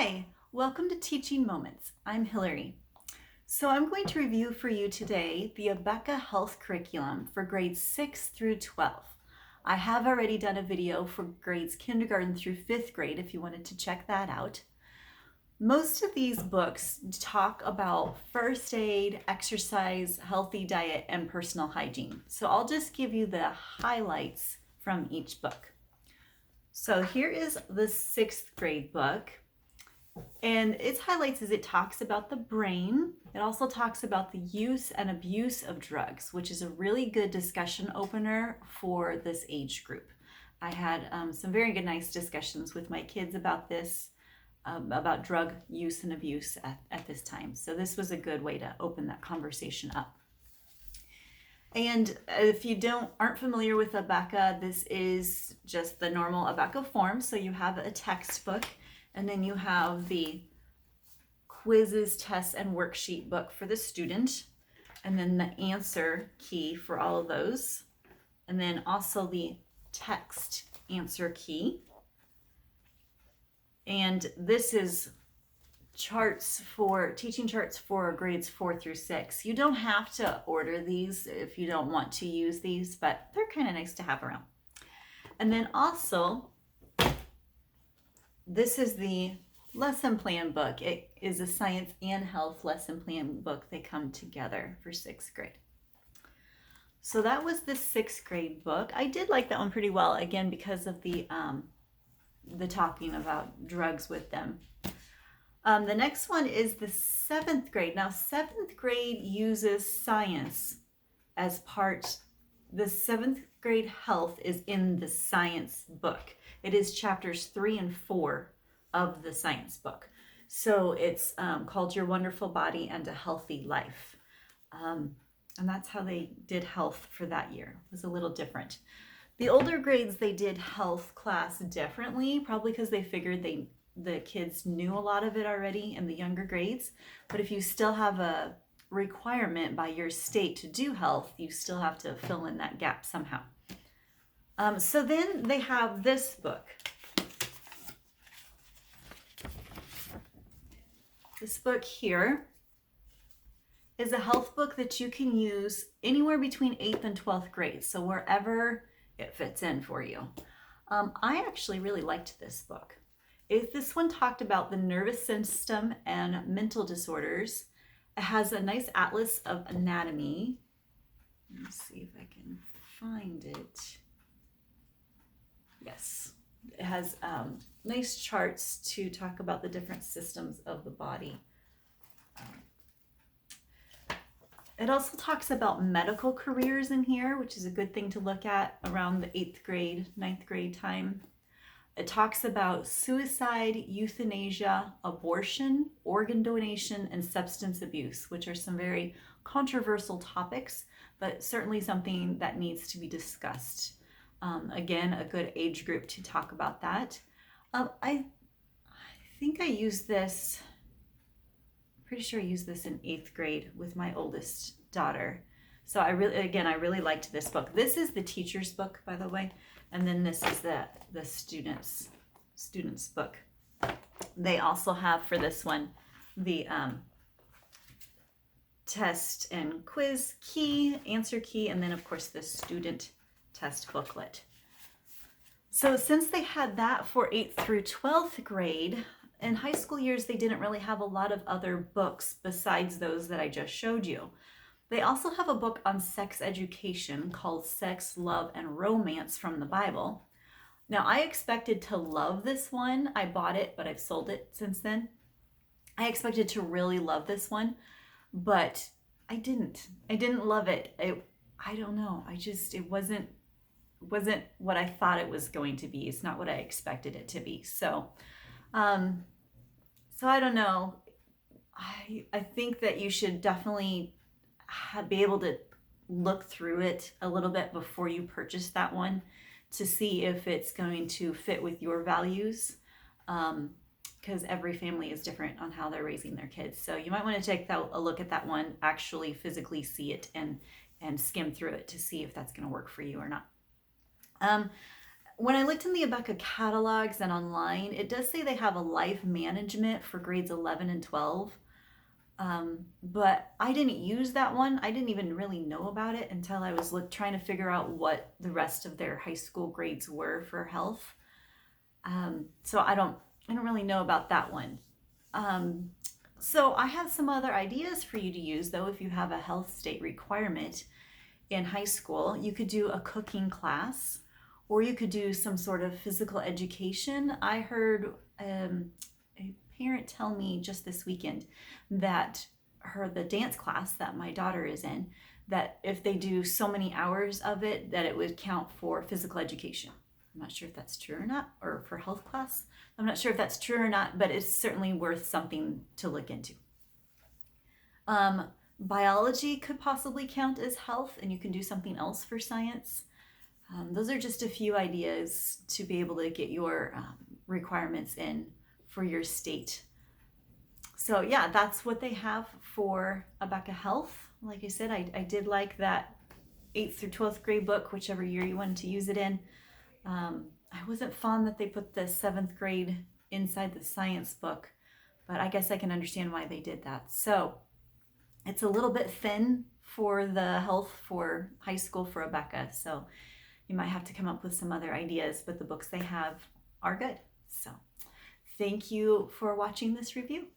Hi, welcome to Teaching Moments. I'm Hillary. So I'm going to review for you today the A Beka health curriculum for grades 6 through 12. I have already done a video for grades kindergarten through 5th grade if you wanted to check that out. Most of these books talk about first aid, exercise, healthy diet, and personal hygiene. So I'll just give you the highlights from each book. So here is the 6th grade book. And its highlights is it talks about the brain. It also talks about the use and abuse of drugs, which is a really good discussion opener for this age group. I had some very good, nice discussions with my kids about this, about drug use and abuse at this time. So this was a good way to open that conversation up. And if you aren't familiar with A Beka, this is just the normal A Beka form. So you have a textbook, and then you have the quizzes, tests, and worksheet book for the student, and then the answer key for all of those, and then also the text answer key. And this is teaching charts for grades 4 through 6. You don't have to order these if you don't want to use these, but they're kind of nice to have around. And then also, this is the lesson plan book. It is a science and health lesson plan book. They come together for 6th grade. So that was the 6th grade book. I did like that one pretty well, again, because of the talking about drugs with them. The next one is the 7th grade. Now, 7th grade uses science as part. The 7th grade health is in the science book. It is chapters 3 and 4 of the science book. So it's called Your Wonderful Body and a Healthy Life. And that's how they did health for that year. It was a little different. The older grades, they did health class differently, probably because they figured the kids knew a lot of it already in the younger grades. But if you still have a requirement by your state to do health, you still have to fill in that gap somehow. So then they have this book. This book here is a health book that you can use anywhere between 8th and 12th grade, so wherever it fits in for you. I actually really liked this book. This one talked about the nervous system and mental disorders. It has a nice atlas of anatomy. Let me see if I can find it. Yes, it has nice charts to talk about the different systems of the body. It also talks about medical careers in here, which is a good thing to look at around the 8th grade, 9th grade time. It talks about suicide, euthanasia, abortion, organ donation, and substance abuse, which are some very controversial topics, but certainly something that needs to be discussed. Again, a good age group to talk about that. I think I used this, pretty sure I used this in 8th grade with my oldest daughter. So I really liked this book. This is the teacher's book, by the way, and then this is the student's book. They also have for this one the test and quiz key, answer key, and then of course the student test booklet. So since they had that for 8th through 12th grade, in high school years they didn't really have a lot of other books besides those that I just showed you. They also have a book on sex education called Sex, Love, and Romance from the Bible. Now, I expected to love this one. I bought it, but I've sold it since then. I expected to really love this one, but I didn't. I didn't love it. I don't know. It wasn't what I thought it was going to be. It's not what I expected it to be. So I don't know. I think that you should definitely be able to look through it a little bit before you purchase that one to see if it's going to fit with your values, because every family is different on how they're raising their kids. So you might want to take a look at that one, actually physically see it and skim through it to see if that's going to work for you or not. When I looked in the A Beka catalogs and online, it does say they have a life management for grades 11 and 12. But I didn't use that one. I didn't even really know about it until I was trying to figure out what the rest of their high school grades were for health. So I don't really know about that one. So I have some other ideas for you to use though if you have a health state requirement in high school. You could do a cooking class, or you could do some sort of physical education. I heard a parent tell me just this weekend that the dance class that my daughter is in, that if they do so many hours of it, that it would count for physical education. I'm not sure if that's true or not, or for health class. I'm not sure if that's true or not, but it's certainly worth something to look into. Biology could possibly count as health, and you can do something else for science. Those are just a few ideas to be able to get your requirements in for your state. So yeah, that's what they have for A Beka Health. Like I said, I did like that 8th through 12th grade book, whichever year you wanted to use it in. I wasn't fond that they put the 7th grade inside the science book, but I guess I can understand why they did that. So it's a little bit thin for the health for high school for A Beka. So you might have to come up with some other ideas, but the books they have are good. So thank you for watching this review.